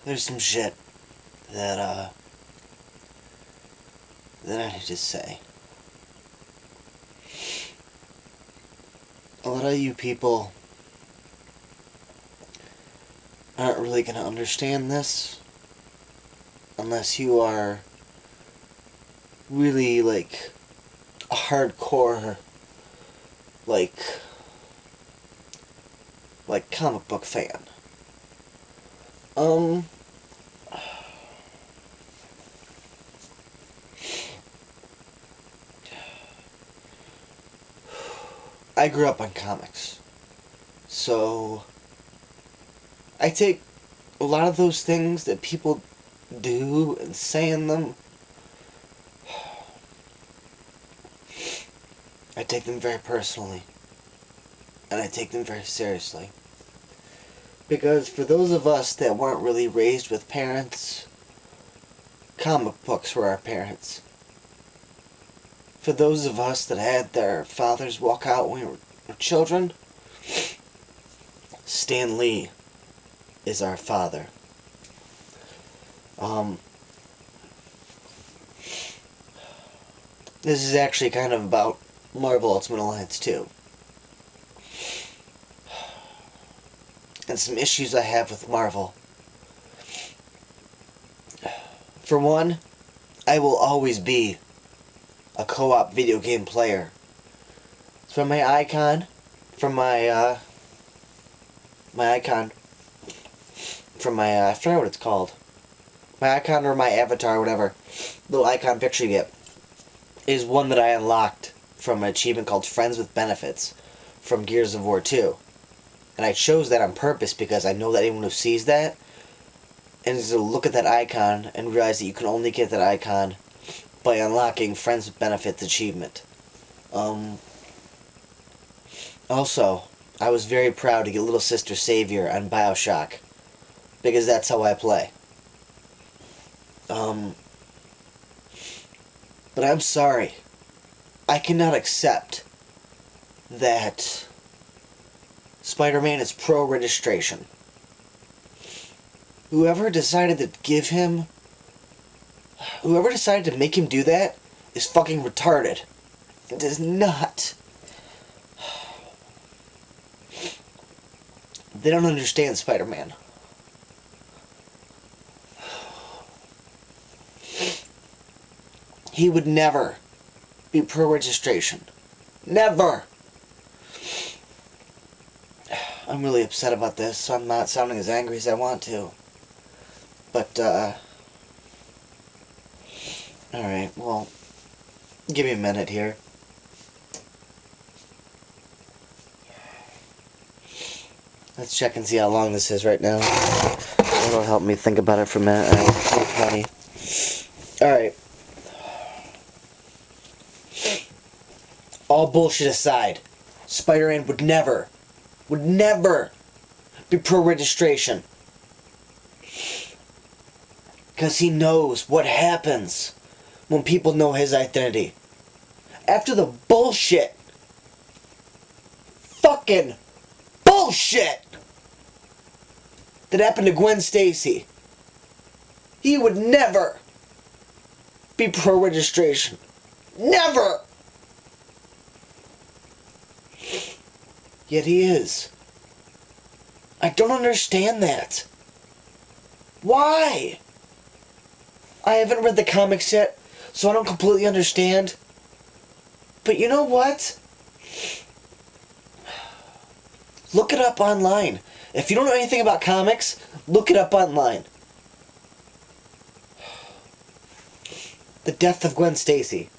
there's some shit that that I need to say. A lot of you people aren't really going to understand this unless you are really, like, a hardcore, like comic book fan. I grew up on comics, so I take a lot of those things that people do and say in them, I take them very personally, and I take them very seriously. Because for those of us that weren't really raised with parents, comic books were our parents. For those of us that had their fathers walk out when we were children, Stan Lee is our father. This is actually kind of about Marvel Ultimate Alliance 2. And some issues I have with Marvel. For one, I will always be a co-op video game player. So my icon, from my icon, I forget what it's called. My icon or my avatar, whatever, little icon picture you get, is one that I unlocked from an achievement called Friends with Benefits from Gears of War 2. And I chose that on purpose because I know that anyone who sees that and is to look at that icon and realize that you can only get that icon by unlocking Friends with Benefits achievement. Also, I was very proud to get Little Sister Savior on BioShock, because that's how I play. But I'm sorry. I cannot accept that Spider-Man is pro-registration. Whoever decided to make him do that is fucking retarded. It is not. They don't understand Spider-Man. He would never be pro-registration. Never! I'm really upset about this, so I'm not sounding as angry as I want to. But, alright, well, give me a minute here. Let's check and see how long this is right now. That'll help me think about it for a minute. Alright. All bullshit aside, Spider-Man would never be pro-registration. Because he knows what happens when people know his identity. After the bullshit, fucking bullshit that happened to Gwen Stacy, he would never be pro-registration. Never! Yet he is. I don't understand that. Why? I haven't read the comics yet, so I don't completely understand. But you know what? Look it up online. If you don't know anything about comics, look it up online. The death of Gwen Stacy.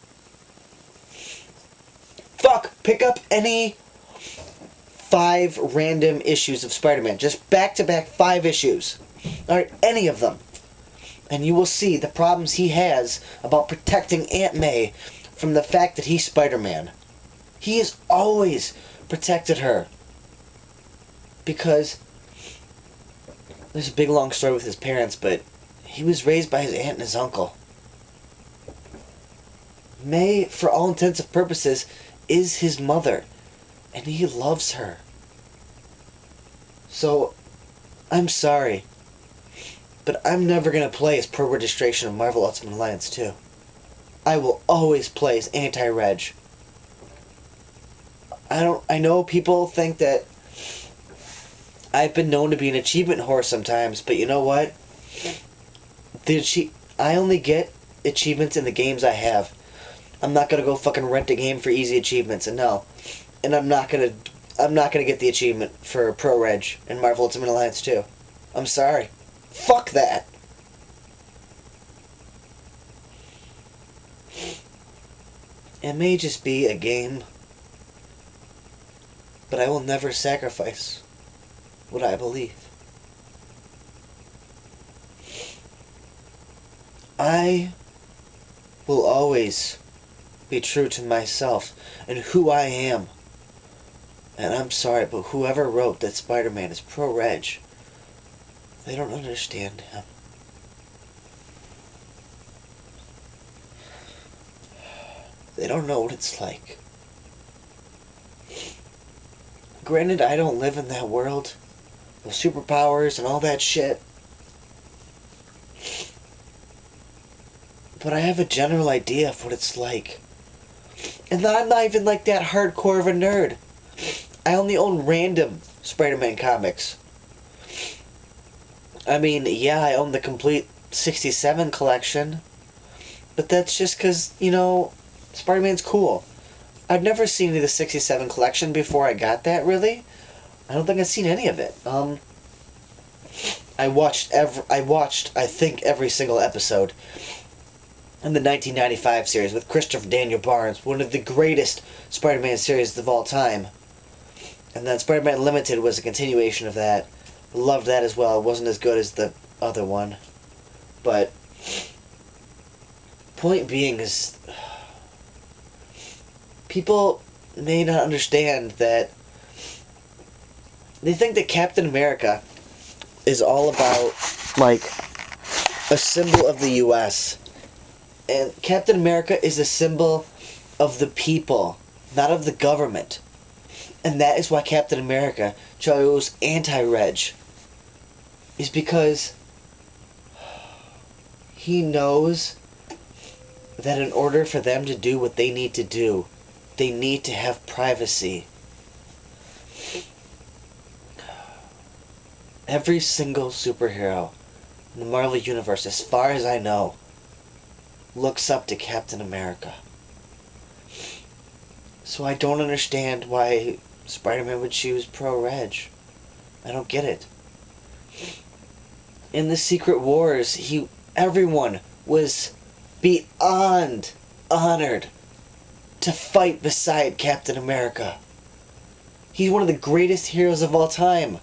Fuck, pick up any 5 random issues of Spider-Man. Just back-to-back 5 issues. Alright, any of them. And you will see the problems he has about protecting Aunt May from the fact that he's Spider-Man. He has always protected her. Because there's a big long story with his parents, but he was raised by his aunt and his uncle. May, for all intents and purposes, is his mother. And he loves her. So, I'm sorry. But I'm never going to play as pro-registration of Marvel Ultimate Alliance 2. I will always play as anti-reg. I know people think that I've been known to be an achievement whore sometimes, but you know what? I only get achievements in the games I have. I'm not gonna go fucking rent a game for easy achievements, and no. And I'm not gonna get the achievement for pro-reg in Marvel Ultimate Alliance 2. I'm sorry. Fuck that. It may just be a game, but I will never sacrifice what I believe. I will always be true to myself and who I am. And I'm sorry, but whoever wrote that Spider-Man is pro-reg, they don't understand him. They don't know what it's like. Granted, I don't live in that world with superpowers and all that shit. But I have a general idea of what it's like. And I'm not even like that hardcore of a nerd. I only own random Spider-Man comics. I mean, yeah, I own the complete 67 collection. But that's just because, you know, Spider-Man's cool. I've never seen any of the 67 collection before I got that, really. I don't think I've seen any of it. I watched, I think, every single episode in the 1995 series with Christopher Daniel Barnes, one of the greatest Spider-Man series of all time. And then Spider-Man Limited was a continuation of that. Loved that as well. It wasn't as good as the other one. But point being is, people may not understand that they think that Captain America is all about, like, a symbol of the U.S. And Captain America is a symbol of the people, not of the government. And that is why Captain America chose anti-reg. Is because he knows that in order for them to do what they need to do, they need to have privacy. Every single superhero in the Marvel Universe, as far as I know, looks up to Captain America. So I don't understand why Spider-Man would choose pro-reg. I don't get it. In the Secret Wars, everyone was beyond honored to fight beside Captain America. He's one of the greatest heroes of all time.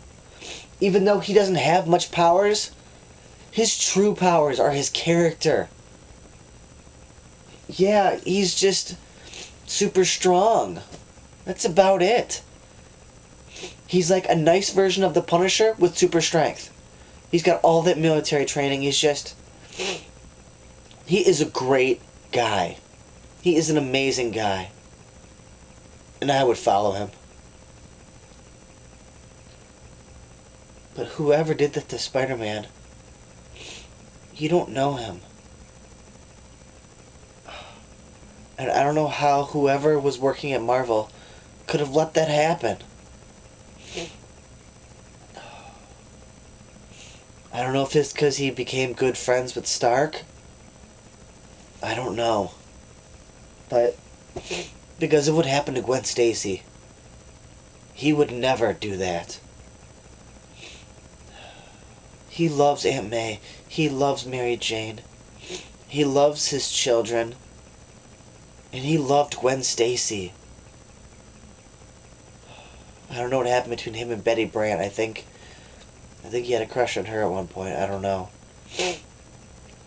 Even though he doesn't have much powers, his true powers are his character. Yeah, he's just super strong. That's about it. He's like a nice version of the Punisher with super strength. He's got all that military training. He is a great guy. He is an amazing guy. And I would follow him. But whoever did that to Spider-Man, you don't know him. And I don't know how whoever was working at Marvel could have let that happen. I don't know if it's because he became good friends with Stark. I don't know. But because of what happened to Gwen Stacy, he would never do that. He loves Aunt May. He loves Mary Jane. He loves his children. And he loved Gwen Stacy. I don't know what happened between him and Betty Brant. I think he had a crush on her at one point. I don't know.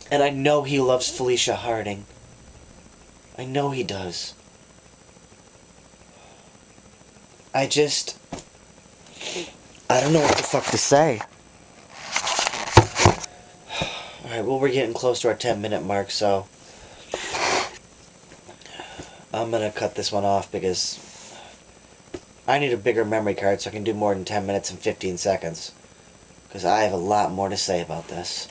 And I know he loves Felicia Harding. I know he does. I don't know what the fuck to say. Alright, well, we're getting close to our 10-minute mark, so I'm gonna cut this one off because I need a bigger memory card so I can do more than 10 minutes and 15 seconds. Because I have a lot more to say about this.